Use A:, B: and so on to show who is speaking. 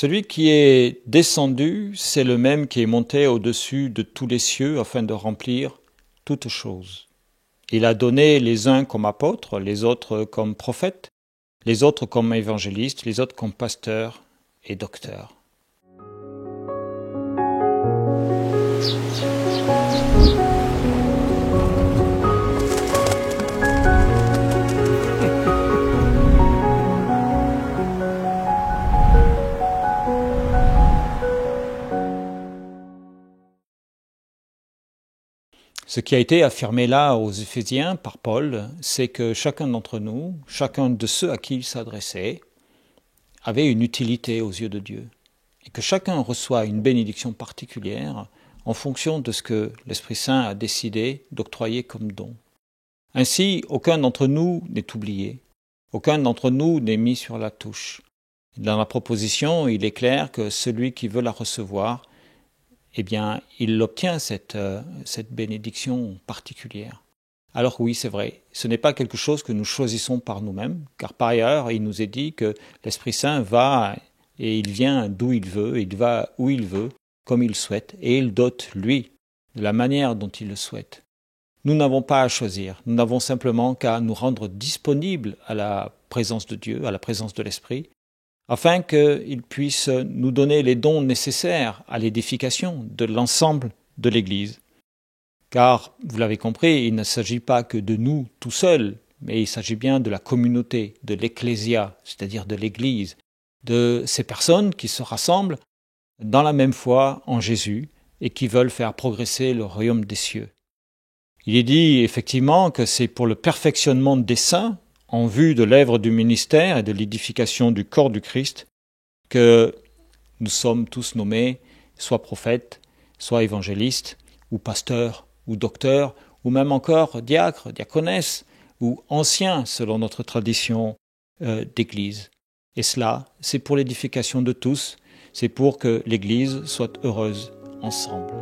A: Celui qui est descendu, c'est le même qui est monté au-dessus de tous les cieux afin de remplir toutes choses. Il a donné les uns comme apôtres, les autres comme prophètes, les autres comme évangélistes, les autres comme pasteurs et docteurs. Ce qui a été affirmé là aux Éphésiens par Paul, c'est que chacun d'entre nous, chacun de ceux à qui il s'adressait, avait une utilité aux yeux de Dieu. Et que chacun reçoit une bénédiction particulière en fonction de ce que l'Esprit Saint a décidé d'octroyer comme don. Ainsi, aucun d'entre nous n'est oublié, aucun d'entre nous n'est mis sur la touche. Dans la proposition, il est clair que celui qui veut la recevoir, eh bien, il obtient cette bénédiction particulière. Alors oui, c'est vrai, ce n'est pas quelque chose que nous choisissons par nous-mêmes, car par ailleurs, il nous est dit que l'Esprit Saint va et il vient d'où il veut, il va où il veut, comme il souhaite, et il dote, lui, de la manière dont il le souhaite. Nous n'avons pas à choisir, nous n'avons simplement qu'à nous rendre disponibles à la présence de Dieu, à la présence de l'Esprit, afin qu'il puisse nous donner les dons nécessaires à l'édification de l'ensemble de l'Église. Car, vous l'avez compris, il ne s'agit pas que de nous tout seuls, mais il s'agit bien de la communauté, de l'Ecclésia, c'est-à-dire de l'Église, de ces personnes qui se rassemblent dans la même foi en Jésus et qui veulent faire progresser le royaume des cieux. Il est dit effectivement que c'est pour le perfectionnement des saints, en vue de l'œuvre du ministère et de l'édification du corps du Christ, que nous sommes tous nommés soit prophètes, soit évangélistes, ou pasteurs, ou docteurs, ou même encore diacres, diaconesses, ou anciens selon notre tradition d'Église. Et cela, c'est pour l'édification de tous, c'est pour que l'Église soit heureuse ensemble.